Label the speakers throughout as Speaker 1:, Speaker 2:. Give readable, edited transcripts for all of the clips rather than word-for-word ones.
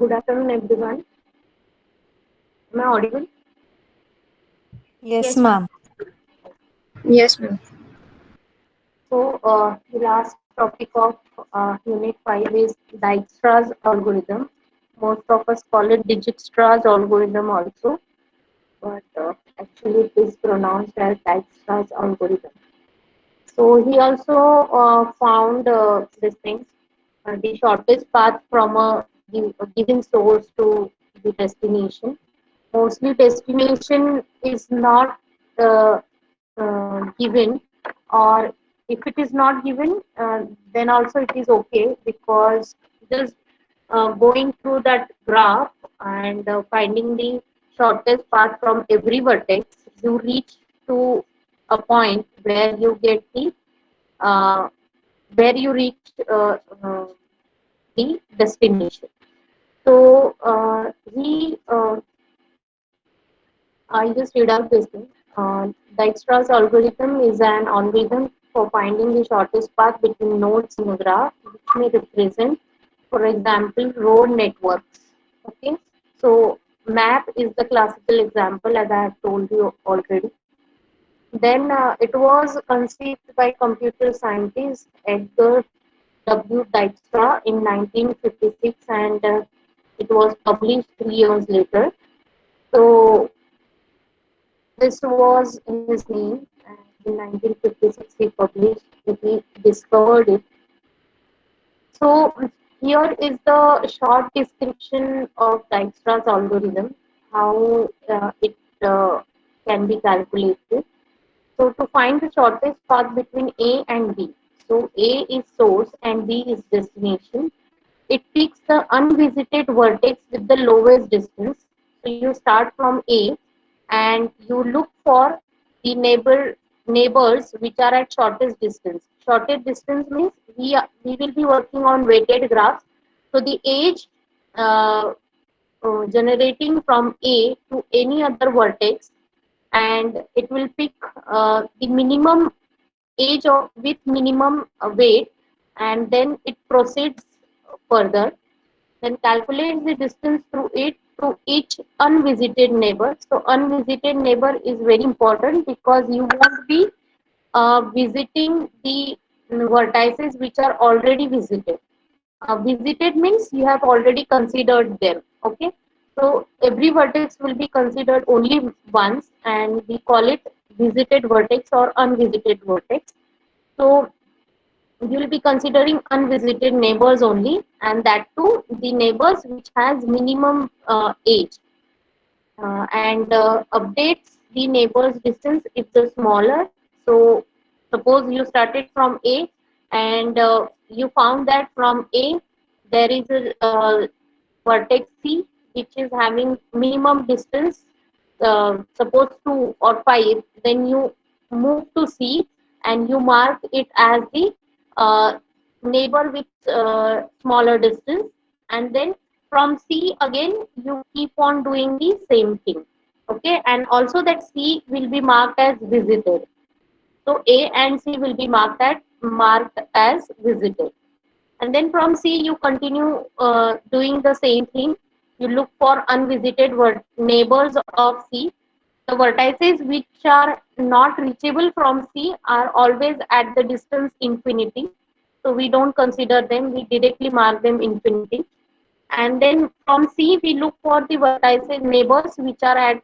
Speaker 1: Good afternoon, everyone. Am I audible?
Speaker 2: Yes,
Speaker 1: Yes, ma'am.
Speaker 2: ma'am.
Speaker 3: Yes, ma'am.
Speaker 1: So, the last topic of Unit 5 is Dijkstra's algorithm. Most of us call it Dijkstra's algorithm also, but actually it is pronounced as Dijkstra's algorithm. So, he also found this thing, the shortest path from a given source to the destination. Mostly destination is not given, or if it is not given, then also it is okay, because just going through that graph and finding the shortest path from every vertex, you reach to a point where you get the uh, where you reach the destination. So I just read out this thing. Dijkstra's algorithm is an algorithm for finding the shortest path between nodes in a graph, which may represent, for example, road networks. Okay, so map is the classical example, as I have told you already. Then it was conceived by computer scientist Edgar W. Dijkstra in 1956, and it was published 3 years later. So this was his name, and in 1956 he published it, he discovered it. So here is the short description of Dijkstra's algorithm, how it can be calculated. So to find the shortest path between A and B, so A is source and B is destination. It picks the unvisited vertex with the lowest distance. So you start from A and you look for the neighbors which are at shortest distance. Shortest distance means we will be working on weighted graphs. So the edge uh, generating from A to any other vertex, and it will pick the minimum age of with minimum weight, and then it proceeds further, then calculates the distance through it to each unvisited neighbor. So unvisited neighbor is very important, because you won't be visiting the vertices which are already visited. Visited means you have already considered them. Okay, so every vertex will be considered only once, and we call it visited vertex or unvisited vertex. So you will be considering unvisited neighbors only, and that too the neighbors which has minimum age, and updates the neighbor's distance if the smaller. So suppose you started from A, and you found that from A there is a vertex C which is having minimum distance, suppose 2 or 5, then you move to C and you mark it as the uh, neighbor with smaller distance, and then from C again you keep on doing the same thing. Okay, and also that C will be marked as visited. So A and C will be marked as visited, and then from C you continue doing the same thing. You look for unvisited neighbors of C. The vertices which are not reachable from C are always at the distance infinity, so we don't consider them, we directly mark them infinity. And then from C we look for the vertices neighbors which are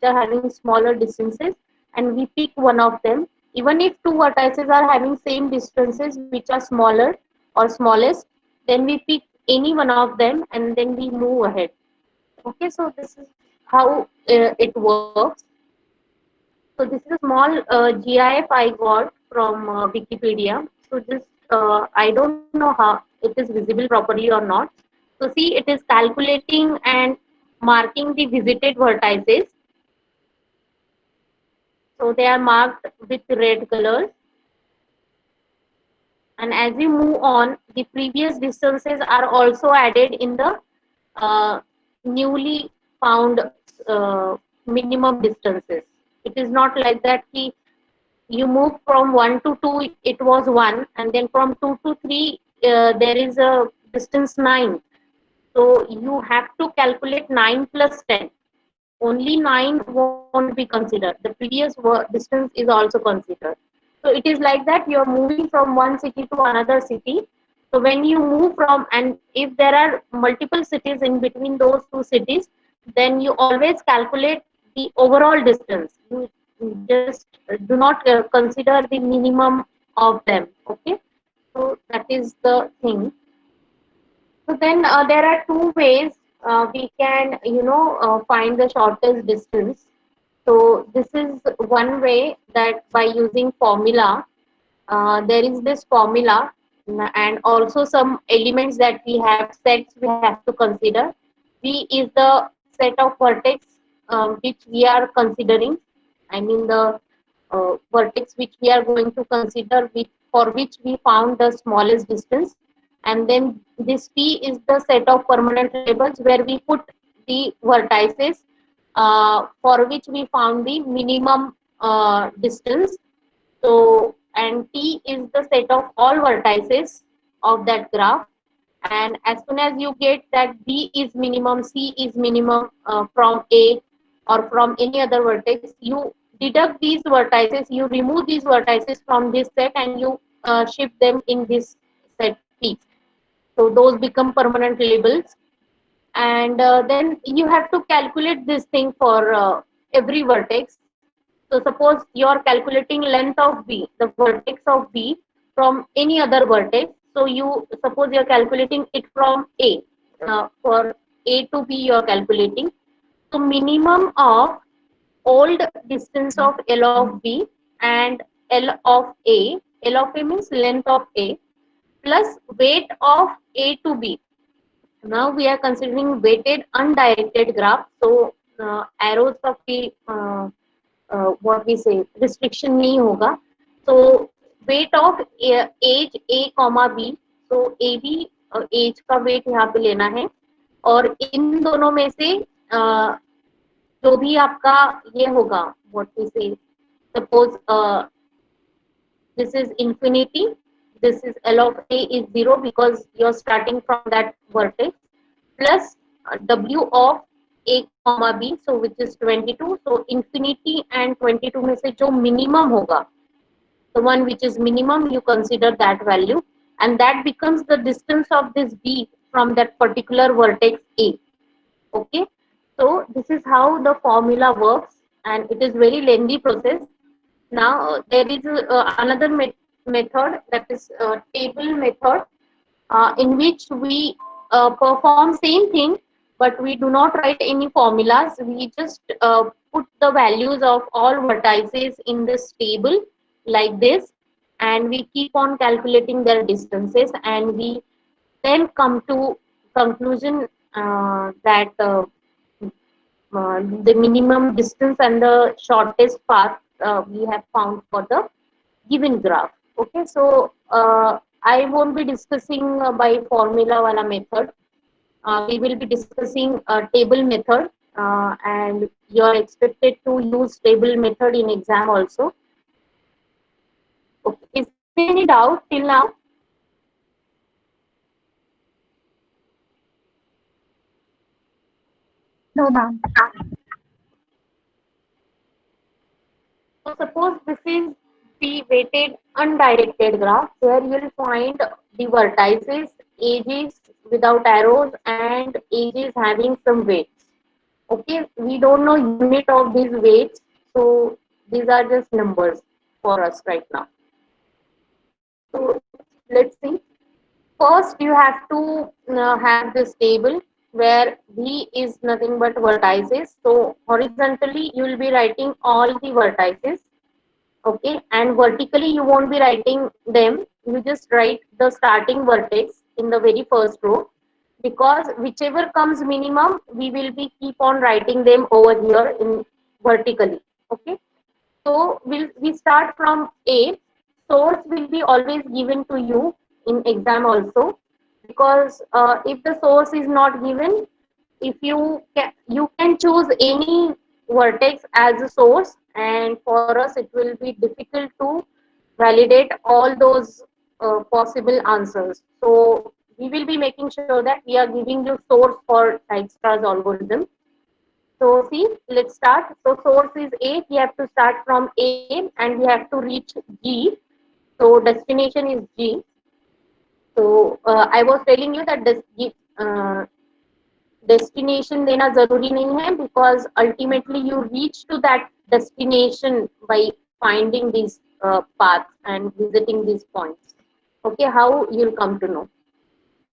Speaker 1: having smaller distances, and we pick one of them. Even if two vertices are having same distances which are smaller or smallest, then we pick any one of them and then we move ahead. Okay, so this is how it works. So this is a small GIF I got from Wikipedia. So just I don't know how it is visible properly or not. So see, it is calculating and marking the visited vertices. So they are marked with red colors. And as we move on, the previous distances are also added in the uh, newly found minimum distances. It is not like that you move from 1 to 2, it was 1, and then from 2 to 3 there is a distance 9. So you have to calculate 9 plus 10. Only 9 won't be considered. The previous distance is also considered. So it is like that you're moving from one city to another city. So when you move from, and if there are multiple cities in between those two cities, then you always calculate the overall distance. You just do not consider the minimum of them. Okay. So that is the thing. So then there are two ways we can, find the shortest distance. So this is one way, that by using formula. There is this formula, and also some elements that we have, sets we have to consider. V is the set of vertex which we are considering. I mean the vertex which we are going to consider, for which we found the smallest distance. And then this P is the set of permanent labels where we put the vertices for which we found the minimum distance. So, and T is the set of all vertices of that graph. And as soon as you get that B is minimum, C is minimum from A or from any other vertex, you deduct these vertices, you remove these vertices from this set, and you shift them in this set P. So those become permanent labels. And then you have to calculate this thing for every vertex. So suppose you are calculating length of B, the vertex of B from any other vertex. So you suppose you are calculating it from A. For A to B you are calculating. So minimum of old distance of L of B and L of A. L of A means length of A plus weight of A to B. Now we are considering weighted undirected graph. So arrows of the what we say restriction नहीं होगा. So weight of age A comma B. So A B age का weight यहाँ पे लेना है, और इन दोनों में से जो भी आपका ये होगा, what we say, suppose this is infinity, this is L of A is 0 because you're starting from that vertex, plus W of A comma B, so which is 22. So infinity and 22 में से जो minimum होगा, the one which is minimum, you consider that value, and that becomes the distance of this B from that particular vertex A. Okay, so this is how the formula works, and it is very lengthy process. Now there is another method, that is table method, in which we perform same thing, but we do not write any formulas. We just put the values of all vertices in this table like this, and we keep on calculating their distances, and we then come to conclusion that the minimum distance and the shortest path we have found for the given graph. Okay, so I won't be discussing by formula wala method. We will be discussing a table method, and you are expected to use table method in exam also. Okay, is there any doubt till now?
Speaker 3: No, ma'am.
Speaker 1: So suppose this is the weighted undirected graph where you will find the vertices, edges without arrows, and edges having some weights. Okay, we don't know unit of these weights, so these are just numbers for us right now. So let's see. First, you have to have this table where V is nothing but vertices. So horizontally, you will be writing all the vertices. Okay, and vertically you won't be writing them, you just write the starting vertex in the very first row, because whichever comes minimum we will be keep on writing them over here in vertically. Okay, so we start from A. Source will be always given to you in exam also, because if the source is not given, if you can choose any vertex as a source, and for us it will be difficult to validate all those possible answers. So we will be making sure that we are giving you source for Dijkstra's algorithm. So see, let's start. So source is A, we have to start from A and we have to reach G. So destination is G. So I was telling you that uh, destination देना जरूरी नहीं है, because ultimately you reach to that destination by finding these paths and visiting these points. Okay, how you'll come to know.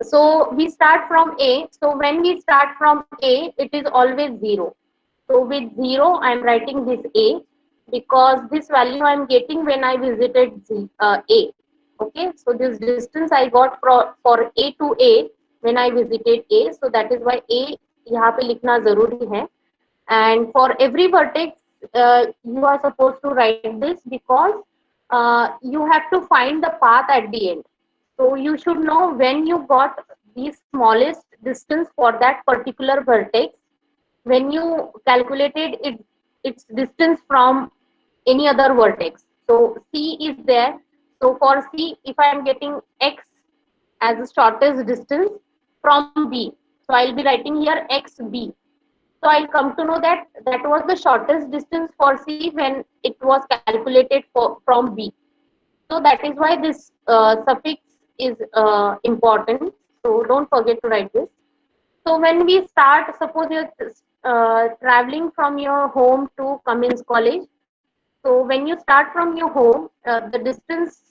Speaker 1: So we start from A. So when we start from A, it is always 0. So with 0, I am writing this A, because this value I am getting when I visited A. Okay, so this distance I got for A to A when I visited A. So that is why A यहाँ पे लिखना जरूरी है. And for every vertex, you are supposed to write this, because you have to find the path at the end. So you should know when you got the smallest distance for that particular vertex, when you calculated its distance from any other vertex. So C is there. So for C, if I am getting X as the shortest distance from B, so I'll be writing here XB. So I'll come to know that that was the shortest distance for C when it was calculated from B. So that is why this suffix is important. So don't forget to write this. So when we start, suppose you're traveling from your home to Cummins College. So when you start from your home, the distance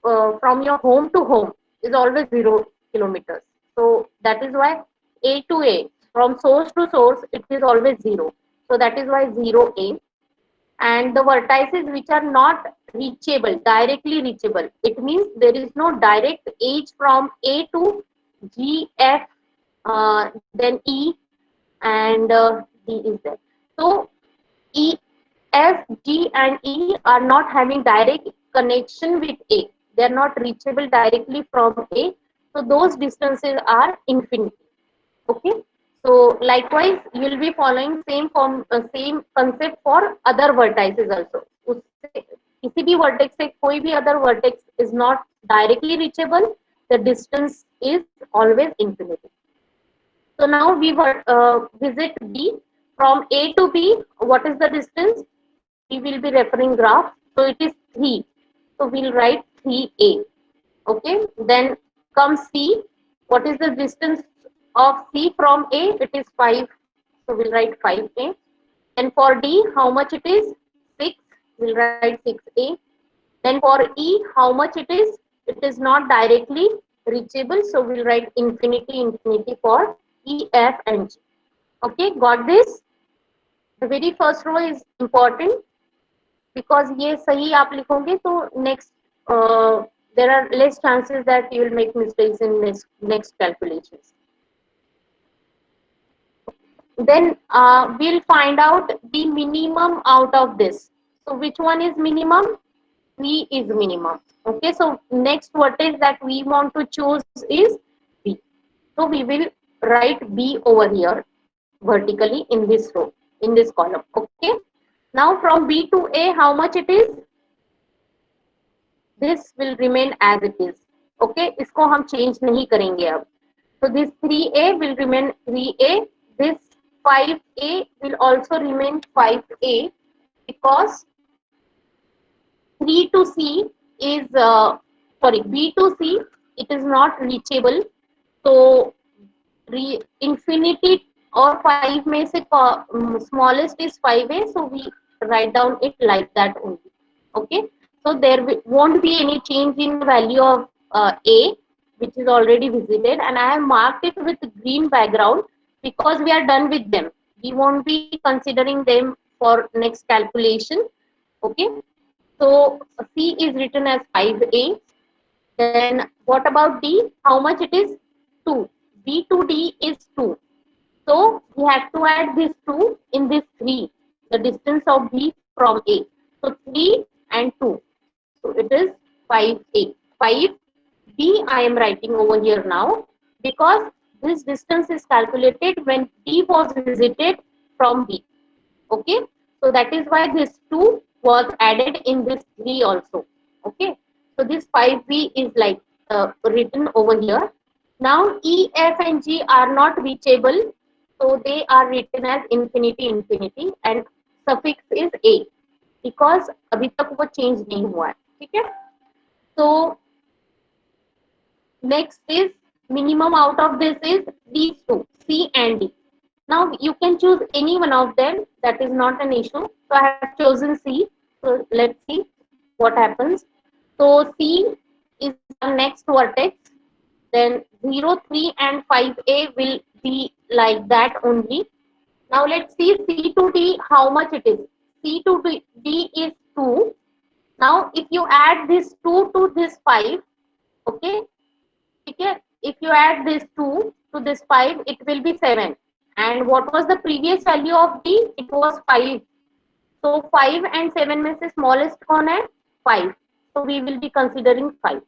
Speaker 1: from your home to home is always 0 kilometers. So that is why A to A, from source to source, it is always 0. So that is why 0A. And the vertices which are not reachable, directly reachable, it means there is no direct edge from A to G, F, then E, and D is there. So E, F, G, and E are not having direct connection with A. They are not reachable directly from A. So those distances are infinity. Okay. So likewise, you will be following same form, same concept for other vertices also. उससे किसी भी vertex से कोई भी other vertex is not directly reachable. The distance is always infinity. So now we visit B. From A to B, what is the distance? We will be referring graph. So it is 3. So we'll write 3A. Okay. Then comes C. What is the distance of C from A? It is 5. So we'll write 5A. And for D, how much it is? 6. We'll write 6A. Then for E, how much it is? It is not directly reachable. So we'll write infinity, infinity for E, F, and G. Okay, got this? The very first row is important, because ये सही आप लिखोगे तो next there are less chances that you will make mistakes in next calculations. Then we'll find out the minimum out of this. So which one is minimum? 3 is minimum. Okay, so next vertex that we want to choose is B. So we will write B over here vertically in this row, in this column. Okay. Now from B to A, how much it is? This will remain as it is. Okay, इसको हम change नहीं करेंगे अब. So this 3A will remain 3A. This 5A will also remain 5A, because 3 to C is sorry, B to C, it is not reachable. So infinity or 5 में से smallest is 5A, so we write down it like that only. Okay, so there won't be any change in the value of A, which is already visited, and I have marked it with green background because we are done with them. We won't be considering them for next calculation. Okay, so C is written as 5A. Then what about D? How much it is? 2. B to D is 2. So we have to add this 2 in this 3, the distance of B from A. So 3 and 2. So it is 5A. 5B I am writing over here now, because this distance is calculated when D was visited from B. Okay. So that is why this 2 was added in this 3 also. Okay. So this 5B is like written over here. Now E, F and G are not reachable, so they are written as infinity infinity and suffix is A because अभी तक वो change नहीं हुआ है. ठीक है. So next is minimum out of this is these two, C and D. Now you can choose any one of them, that is not an issue. So I have chosen C. So let's see what happens. So C is our next vertex. Then 0, 3 and 5A will be like that only. Now let's see C to D how much it is. C to D is 2. Now if you add this 2 to this 5, okay, okay, if you add this 2 to this 5, it will be 7. And what was the previous value of D? It was 5. So 5 and 7 में से smallest कौन है? 5. So we will be considering 5.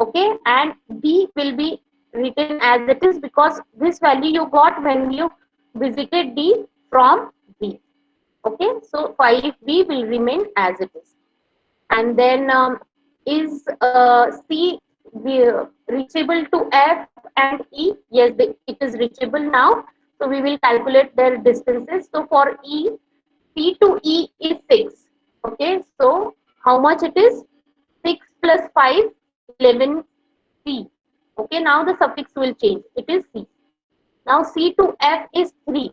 Speaker 1: Okay, and B will be written as it is because this value you got when you visited D from B. Okay, so 5B will remain as it is. And then is C reachable to F and E? Yes, it is reachable now. So we will calculate their distances. So for E, C to E is 6. Okay, so how much it is? 6 plus 5, 11 C. Okay, now the suffix will change. It is C. Now C to F is 3.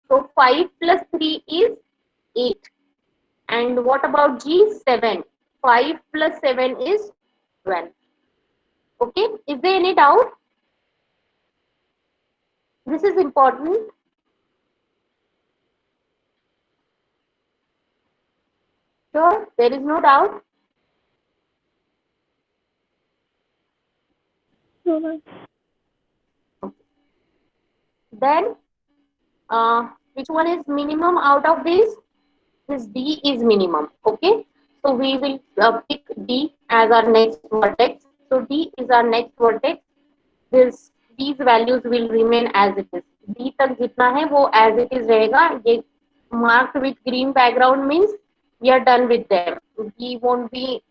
Speaker 1: So 5 plus 3 is 8. And what about G? 7. 5 plus 7 is 12. Okay, is there any doubt? This is important. Sure, there is no doubt.
Speaker 3: No, ma'am.
Speaker 1: Then, which one is minimum out of this? This D is minimum. Okay, so we will pick D as our next vertex. So D is our next vertex. These values will remain as it is. D तक जितना है वो as it is रहेगा. ये marked with green background means we are done with them. We won't be,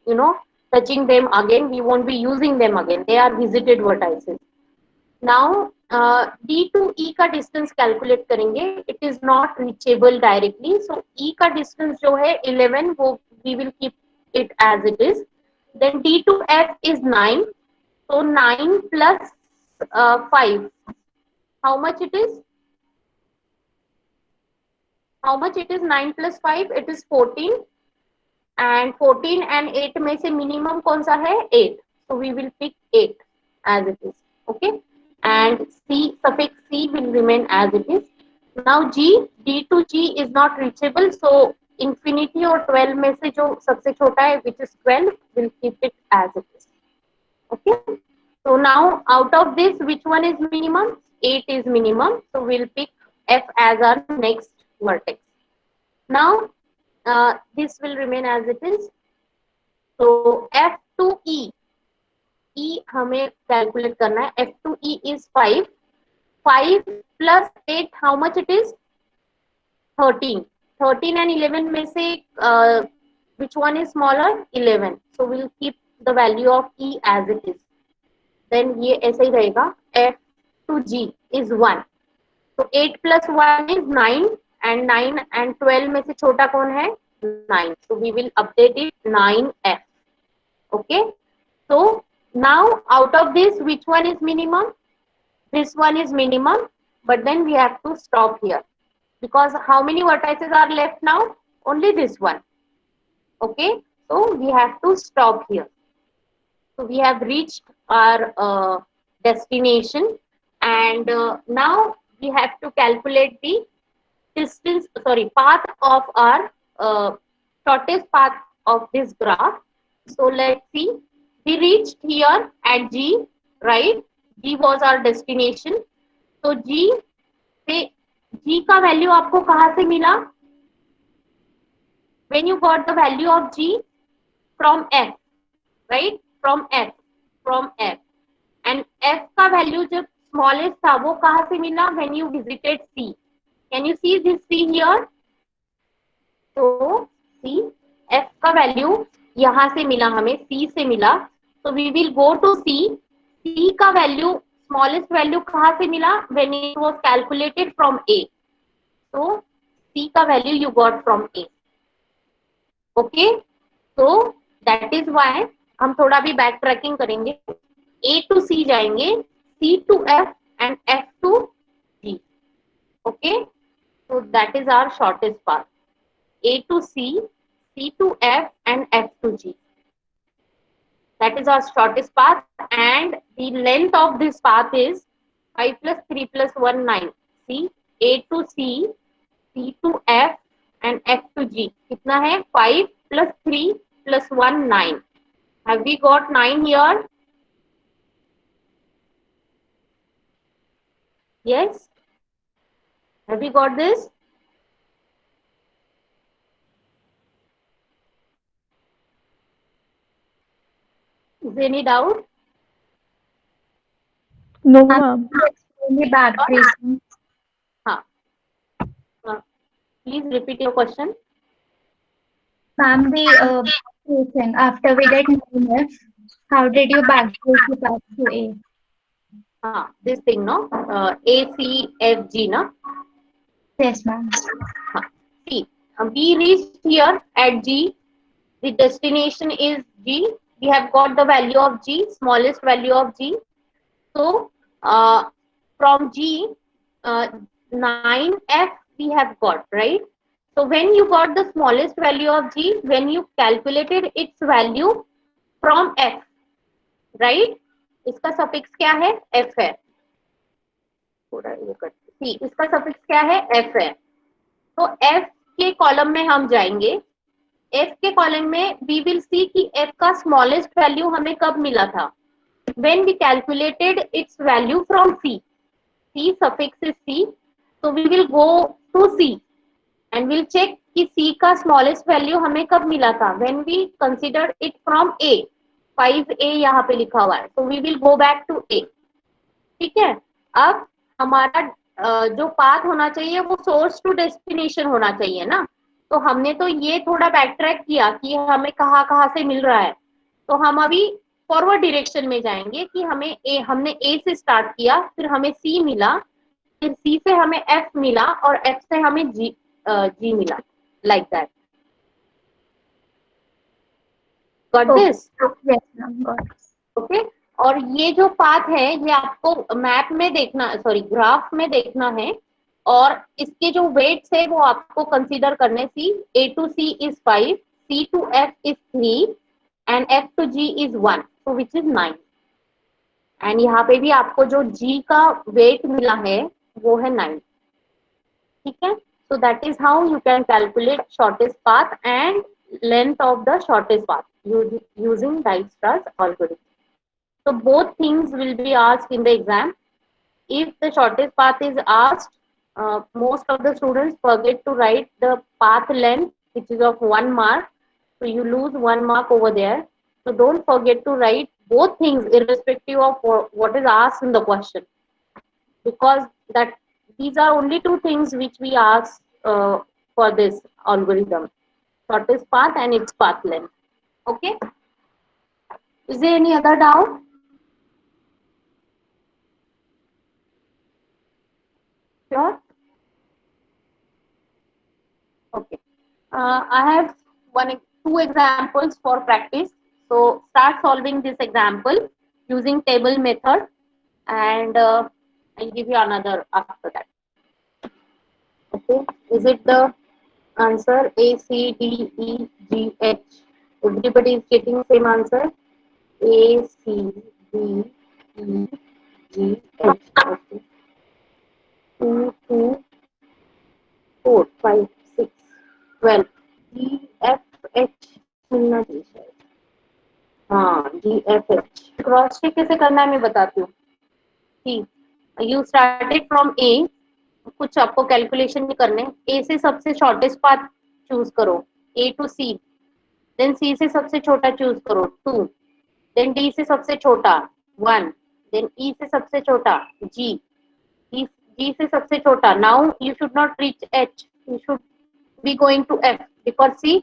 Speaker 1: touching them again. We won't be using them again. They are visited vertices. Now D to E का distance calculate करेंगे. It is not reachable directly. So E का distance जो है 11 वो we will keep it as it is. Then D to F is 9. So 9 plus 5. How much it is? How much it is? 9 plus 5, it is 14. And 14 and 8 में से minimum कौन सा है? 8. So we will pick 8 as it is. Okay. And C, suffix C will remain as it is. Now G, D to G is not reachable. So infinity और 12 में से जो सबसे छोटा है, which is 12, will keep it as it is. Okay. So now out of this, which one is minimum? 8 is minimum. So we'll pick F as our next vertex. Now this will remain as it is. So F to E. E हमें calculate करना है. F to E is 5. 5 plus 8, how much it is? 13. 13 and 11 में से which one is smaller? 11. So we'll keep the value of E as it is. Then ये ऐसे ही रहेगा. F to G is 1. So 8 plus 1 is 9 and 9 and 12 में से छोटा कौन है? 9. So we will update it 9F. Okay. So now out of this, which one is minimum? This one is minimum, but then we have to stop here because how many vertices are left now? Only this one. Okay. So we have to stop here. So we have reached our destination, and now we have to calculate the path of our shortest path of this graph. So let's see. We reached here at G, right? G was our destination. So G का value आपको कहाँ से मिला? When you got the value of G from F, right? From F. And F का value जब smallest था वो कहाँ से मिला? When you visited C. Can you see this C here? So C, F का value यहाँ से मिला हमें, C से मिला. So we will go to C. C का वैल्यू, स्मॉलेस्ट वैल्यू कहाँ से मिला? When it was calculated from A. तो C का value you got from A. Okay, तो दैट इज व्हाई हम थोड़ा भी बैक ट्रैकिंग करेंगे. A टू C जाएंगे, C to F and F to G. Okay, so that is our shortest path. A to C, C to F and F to G. That is our shortest path, and the length of this path is 5 plus 3 plus 1 9. See, A to C, C to F and F to G. कितना है? 5 plus 3 plus 1 9. Have we got 9 here? Yes. Have we got this? Is there any doubt?
Speaker 3: No, ma'am. Extremely bad, please.
Speaker 1: हाँ. Please repeat your question.
Speaker 3: Ma'am, the question after we get minus, how did you backtrace the path to A?
Speaker 1: This thing, no? A, C, F, G, no?
Speaker 3: Yes, ma'am.
Speaker 1: See, we reached here at G. The destination is G. We have got the value of G, smallest value of G. So, from G, 9F we have got, right? So, when you got the smallest value of G, when you calculated its value from F, right? इसका suffix क्या है? F है. थोड़ा ये करते. See, इसका suffix क्या है? F है. तो F के कॉलम में हम जाएंगे. F के कॉलम में we will see कि F का smallest value हमें कब मिला था? When we calculated its value from C. C suffix is C. So we will go to C and we'll check कि C का smallest value हमें कब मिला था? When we considered it from A. 5A यहाँ पे लिखा हुआ है. So we will go back to A. ठीक है. अब हमारा जो पाथ होना चाहिए वो सोर्स टू डेस्टिनेशन होना चाहिए ना. तो हमने तो ये थोड़ा बैक ट्रैक किया कि हमें कहाँ कहाँ से मिल रहा है. तो हम अभी फॉरवर्ड डायरेक्शन में जाएंगे कि हमने ए से स्टार्ट किया, फिर हमें सी मिला, फिर सी से हमें एफ मिला और एफ से हमें जी मिला. Like that. Got this?
Speaker 3: Yes, ma'am. Got it.
Speaker 1: Okay. और ये जो पाथ है ये आपको मैप में देखना, सॉरी ग्राफ में देखना है. और इसके जो वेट्स है वो आपको कंसीडर करने. C A to C is 5, C to F is 3 and F to G is 1, so which is 9. And यहाँ पे भी आपको जो जी का वेट मिला है वो है 9. ठीक है. So that is how you can calculate shortest path and length of the shortest path using Dijkstra's algorithm. So both things will be asked in the exam. If the shortest path is asked, most of the students forget to write the path length, which is of 1 mark. So you lose 1 mark over there. So don't forget to write both things irrespective of what is asked in the question. Because that these are only two things which we ask for this algorithm. Shortest path and its path length. Okay. Is there any other doubt? Sure. Okay. I have two examples for practice. So start solving this example using table method, and I'll give you another after that. Okay. Is it the answer A, C, D, E, G, H? Everybody is getting same answer. A, C, D, E, G, H. Okay. 2, 2, 4, 5, 6, 12. G, F, H मिलना चाहिए शायद. हाँ, G, F, H. Cross check कैसे करना है मैं बताती हूँ. See, you started from A. कुछ आपको कैलकुलेशन नहीं करने. ए से सबसे शॉर्टेस्ट पाथ चूज करो, ए टू सी. देन सी से सबसे छोटा चूज करो, 2. देन डी से सबसे छोटा, 1. देन ई से सबसे छोटा, जी. G से सबसे छोटा. Now you should not reach H. You should be going to F, because see,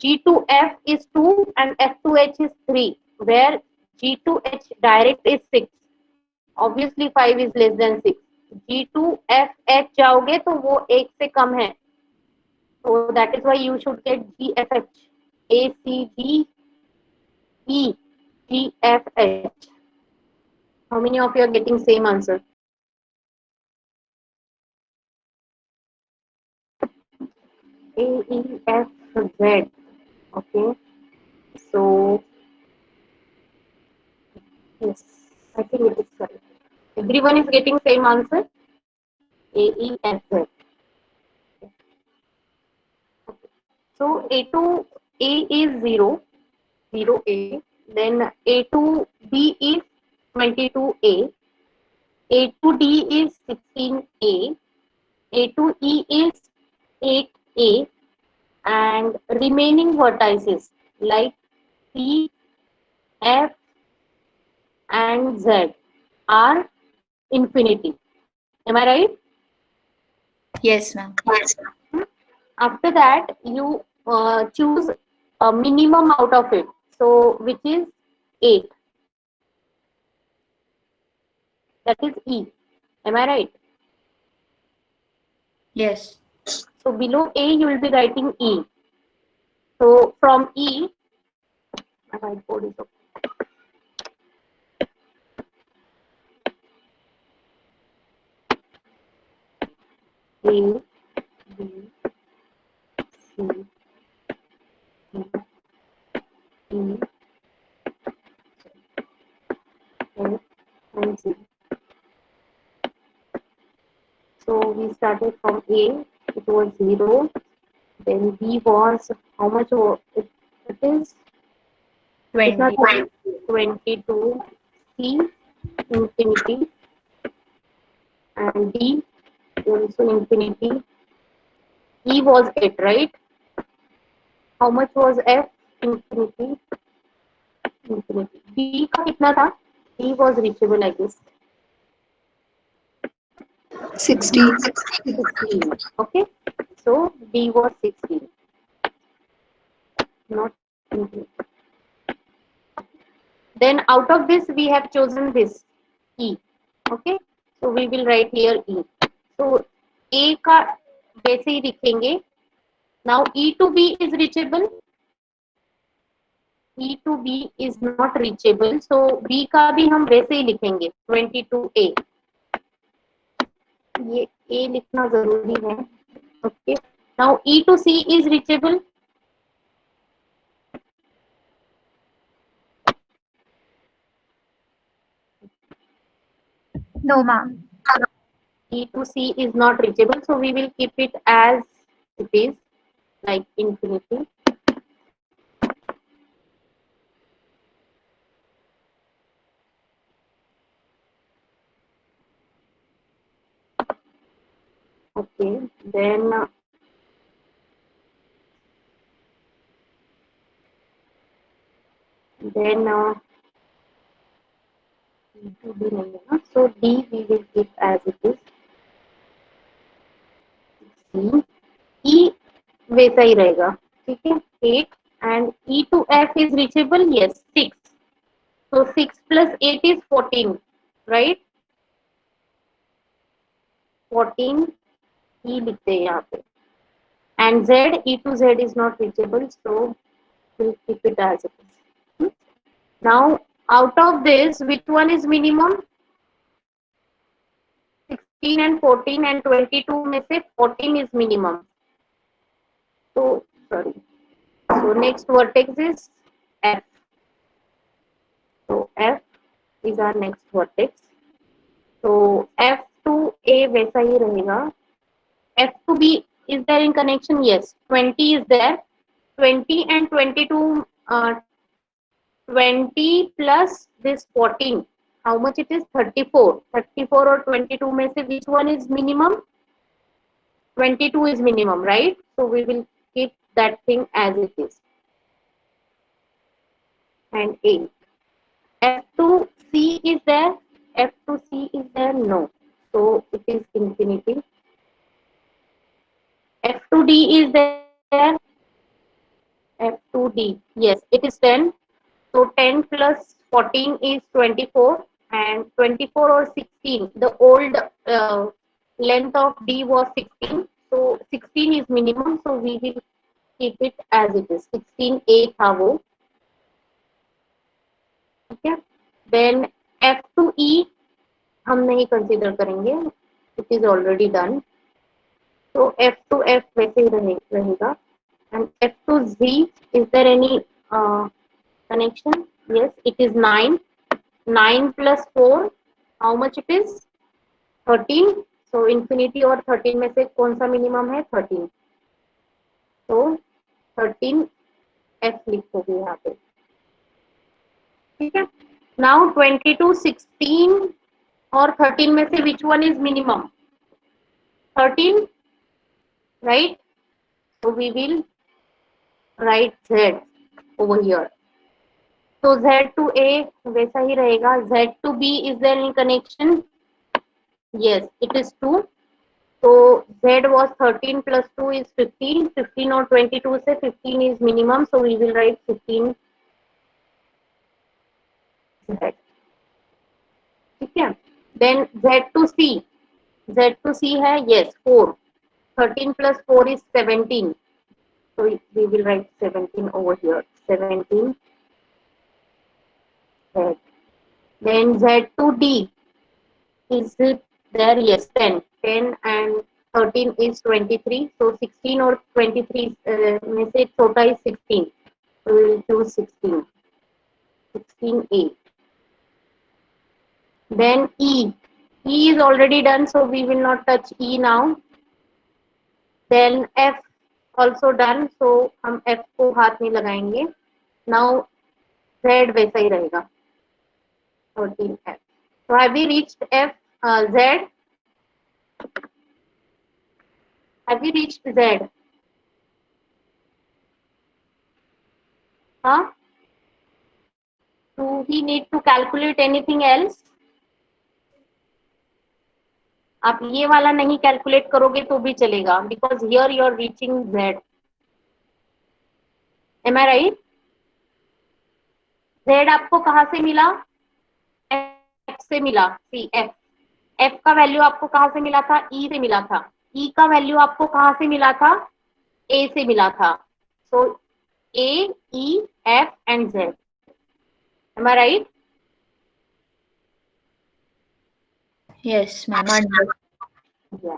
Speaker 1: G to F is 2 and F to H is 3, where G to H direct is 6. Obviously 5 is less than 6. G2FH जाओगे तो वो 1 से कम है, so that is why you should get GFH. ACGEGFH. How many of you are getting same answer? AEFZ. Okay, so yes, I think it is correct. Everyone is getting same answer. AEFZ. So A is 0, 0A. Then A2B is 22A. A2D is 16A. A2E is 8A. And remaining vertices like C, F, and Z are infinity. Am I right?
Speaker 3: Yes, ma'am.
Speaker 1: After that, you choose a minimum out of it. So, which is 8. That is E. Am I right?
Speaker 3: Yes.
Speaker 1: So, below A, you will be writing E. So, from E, my whiteboard is okay. A, B, C, D, E, F, and G. So we started from A, it was 0, then B was, how much it is? It's not
Speaker 3: 20.
Speaker 1: 22, C, infinity, and D, also infinity. E was 8, right? How much was F? Infinity, infinity. B का कितना था? D was reachable, I guess.
Speaker 2: 60.
Speaker 1: 16. Okay, so D was 16, not infinity. Then out of this we have chosen this E. Okay, so we will write here E. So A का वैसे ही लिखेंगे. Now E to B is reachable. E to B is not reachable. So B का भी हम वैसे ही लिखेंगे 22A. ये A लिखना जरूरी है. Okay. Now E to C is reachable.
Speaker 3: No, ma'am.
Speaker 1: E to C is not reachable. So we will keep it as it is, like infinity. Okay, then D नहीं है ना, so D we will keep as it is. C, E वैसा ही रहेगा, ठीक है. 8 and E to F is reachable, yes, 6. So 6 plus 8 is 14, right? 14 E लिखते हैं यहाँ पे. And Z, E to Z is not reachable, so we'll keep it as it is. Now out of this, which one is minimum? 16 and 14 and 22 में से 14 is minimum. So sorry. So next vertex is F. So F is our next vertex. So F to A वैसा ही रहेगा. F to B is there in connection? Yes. 20 is there. 20 and 22. 20 plus this 14. How much it is? 34. 34 or 22 में से which one is minimum? 22 is minimum, right? So we will keep that thing as it is. And A. F to C is there? F to C is there? No. So it is infinity. F to D is there? F to D. Yes, it is 10. So 10 plus 14 is 24. and 24 or 16. The old length of D was 16, so 16 is minimum, so we will keep it as it is. 16A था वो, ठीक है. Then F to E हम नहीं consider करेंगे, it is already done. So F to F वैसे ही रहेगा. And F to Z, is there any connection? Yes, it is 9. 9 plus 4, how much it is? 13. So infinity और 13 में से कौन सा मिनिमम है? 13. तो 13 F लिखोगे यहाँ पे, ठीक है. नाउ 22, 16 और 13 में से which one is minimum? 13, right? So we will write Z over here. So Z to A वैसा ही रहेगा. Z to B, is there any connection? Yes, it is 2. So Z was 13 plus 2 is 15. 15 और 22 से 15 is minimum, so we will write 15 Z. ठीक है. Then Z to C. Z to C है, yes, 4. 13 plus 4 is 17. So we will write 17 over here. 17 Z. Then Z to D. Is it there? Yes, 10. 10 and 13 is 23. So 16 or 23 में से छोटा is 16. So we will choose 16. 16A. Then E. E is already done, so we will not touch E now. Then F also done, so हम F को हाथ नहीं लगाएंगे. Now Z वैसा ही रहेगा. 13F. So have we reached F? Z? Have we reached Z? Huh? Do we need to calculate anything else? आप ये वाला नहीं कैलकुलेट करोगे तो भी चलेगा, because here you are reaching Z. Am I right? Z आपको कहाँ से मिला? F से मिला. See, F का वैल्यू आपको कहाँ से मिला था? E से मिला था. E का वैल्यू आपको कहाँ से मिला था? A से मिला था. So A, E, F and Z. Am I right?
Speaker 3: Yes, ma'am.
Speaker 1: Yeah.